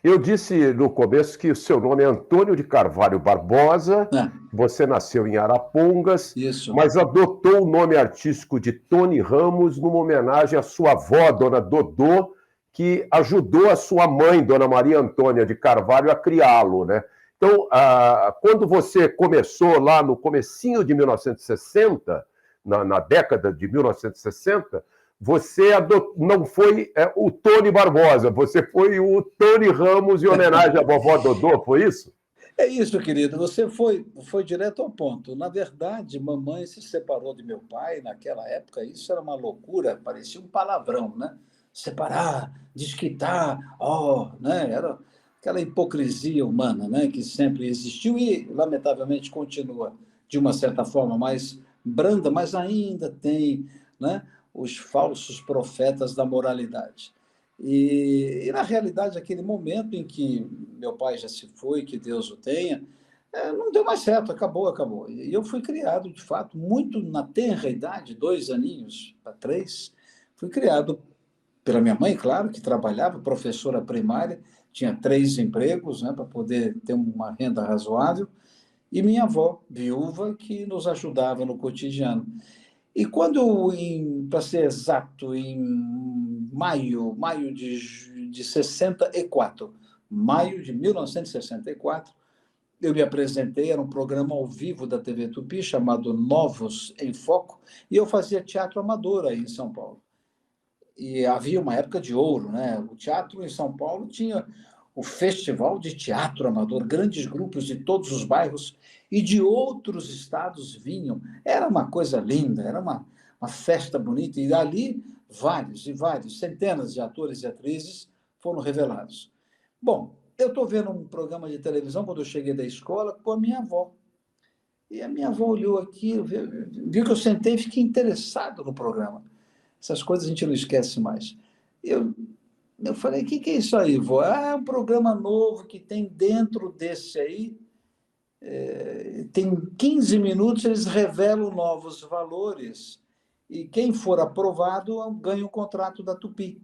Eu disse no começo que o seu nome é Antônio de Carvalho Barbosa, Ah, você nasceu em Arapongas, isso. mas adotou o nome artístico de Tony Ramos numa homenagem à sua avó, Dona Dodô, que ajudou a sua mãe, Dona Maria Antônia de Carvalho, a criá-lo, né? Então, quando você começou lá no comecinho de 1960, na década de 1960, você não foi o Tony Barbosa, você foi o Tony Ramos em homenagem à vovó Dodô, foi isso? É isso, querido. Você foi direto ao ponto. Na verdade, mamãe se separou de meu pai naquela época. Isso era uma loucura, parecia um palavrão, né? Separar, desquitar, oh, né? Era aquela hipocrisia humana, né? Que sempre existiu e, lamentavelmente, continua de uma certa forma mais branda, mas ainda tem, né? Os falsos profetas da moralidade. Na realidade, aquele momento em que meu pai já se foi, que Deus o tenha, não deu mais certo, acabou, acabou. E eu fui criado, de fato, muito na tenra idade, 2 aninhos para 3, fui criado pela minha mãe, claro, que trabalhava, professora primária, tinha 3 empregos, né, para poder ter uma renda razoável, e minha avó, viúva, que nos ajudava no cotidiano. E quando, para ser exato, em maio de 64, maio de 1964, eu me apresentei, era um programa ao vivo da TV Tupi, chamado Novos em Foco, e eu fazia teatro amador aí em São Paulo. E havia uma época de ouro, né? O teatro em São Paulo tinha o Festival de Teatro Amador, grandes grupos de todos os bairros e de outros estados vinham. Era uma coisa linda, era uma festa bonita, e ali vários e vários, centenas de atores e atrizes foram revelados. Bom, eu estou vendo um programa de televisão quando eu cheguei da escola com a minha avó. E a minha avó olhou aqui, viu que eu sentei e fiquei interessado no programa. Essas coisas a gente não esquece mais. Eu, eu falei, o que é isso aí, vó? Ah, é um programa novo que tem dentro desse aí, tem 15 minutos, eles revelam novos valores, e quem for aprovado ganha o contrato da Tupi.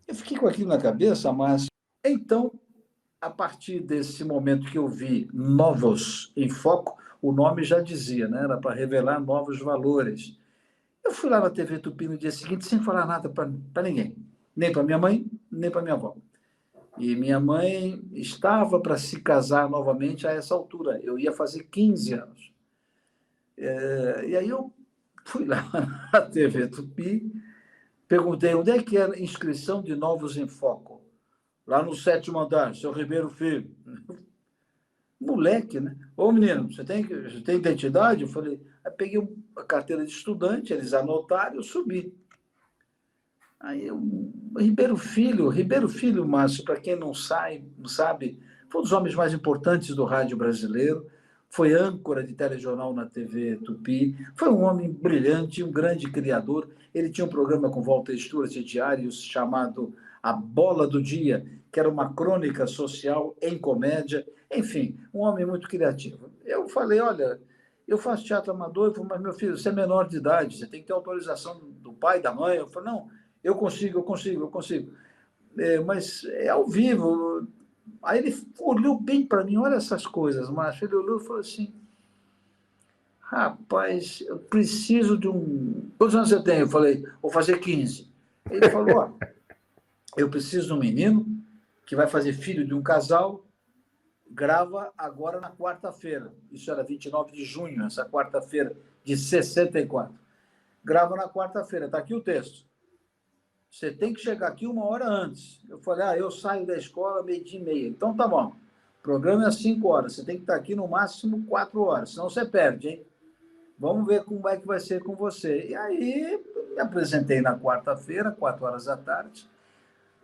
Eu fiquei com aquilo na cabeça, mas... Então, a partir desse momento que eu vi Novos em Foco, o nome já dizia, né? Era para revelar novos valores. Eu fui lá na TV Tupi no dia seguinte sem falar nada para ninguém, nem para minha mãe, nem para minha avó. E minha mãe estava para se casar novamente a essa altura. Eu ia fazer 15 anos. E aí eu fui lá na TV Tupi, perguntei onde é que era inscrição de Novos em Foco. Lá no 7º andar, seu Ribeiro Filho. Moleque, né? Ô, menino, você tem identidade? Eu falei, aí peguei a carteira de estudante, eles anotaram, eu subi. Aí eu, Ribeiro Filho, Márcio, para quem não sabe, foi um dos homens mais importantes do rádio brasileiro, foi âncora de telejornal na TV Tupi, foi um homem brilhante, um grande criador. Ele tinha um programa com Walter Stuart diários chamado A Bola do Dia, que era uma crônica social em comédia, enfim, um homem muito criativo. Eu falei, olha, eu faço teatro amador. Ele falou, mas meu filho, você é menor de idade, você tem que ter autorização do pai, da mãe. Eu falei, não, eu consigo, eu consigo, eu consigo. Mas é ao vivo. Aí ele olhou bem para mim, olha essas coisas, Márcio. Ele olhou e falou assim, rapaz, eu preciso de um... Quantos anos você tem? Eu falei, vou fazer 15. Ele falou, ó, eu preciso de um menino que vai fazer filho de um casal, grava agora na quarta-feira. Isso era 29 de junho, essa quarta-feira de 64. Grava na quarta-feira, está aqui o texto. Você tem que chegar aqui 1 hora antes. Eu falei, eu saio da escola 12h30. Então tá bom. O programa é às 5 horas. Você tem que estar aqui no máximo 4 horas, senão você perde, hein? Vamos ver como é que vai ser com você. E aí, me apresentei na quarta-feira, 4 horas da tarde.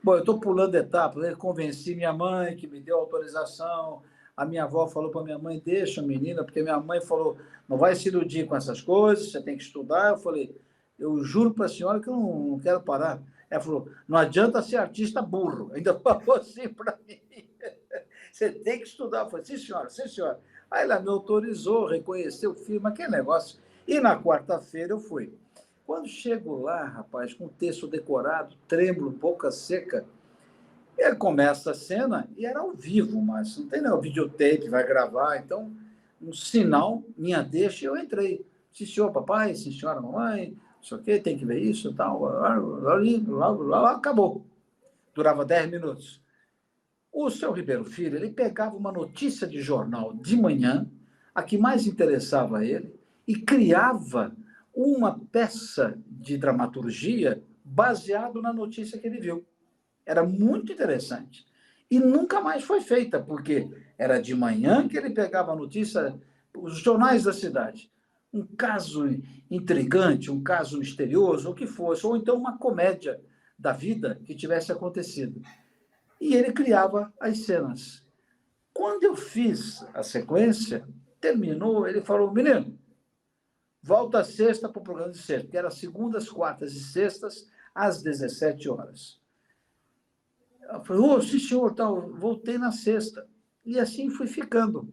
Bom, eu estou pulando etapas, né? Convenci minha mãe, que me deu autorização. A minha avó falou para minha mãe, deixa a menina, porque minha mãe falou, não vai se iludir com essas coisas, você tem que estudar. Eu falei, eu juro para a senhora que eu não quero parar. Ela falou, não adianta ser artista burro. Ainda falou assim para mim. Você tem que estudar. Eu falei, sim, senhora, sim, senhora. Aí ela me autorizou, reconheceu o filme, aquele negócio. E na quarta-feira eu fui. Quando chego lá, rapaz, com o texto decorado, trêmulo, boca seca, Ele começa a cena e era ao vivo, mas não tem, não, videotape, vai gravar, então, um sinal, minha deixa, e eu entrei. Sim, senhor, papai, sim, senhora, mamãe, não sei o quê, tem que ver isso e tal. Lá, acabou. Durava 10 minutos. O seu Ribeiro Filho, ele pegava uma notícia de jornal de manhã, a que mais interessava a ele, e criava uma peça de dramaturgia baseado na notícia que ele viu. Era muito interessante. E nunca mais foi feita, porque era de manhã que ele pegava a notícia, os jornais da cidade. Um caso intrigante, um caso misterioso, ou o que fosse, ou então uma comédia da vida que tivesse acontecido. E ele criava as cenas. Quando eu fiz a sequência, terminou, ele falou, menino, volta sexta para o programa de sexta, que era segundas, quartas e sextas, às 17 horas. Eu falei, sim, senhor, tal. Voltei na sexta. E assim fui ficando.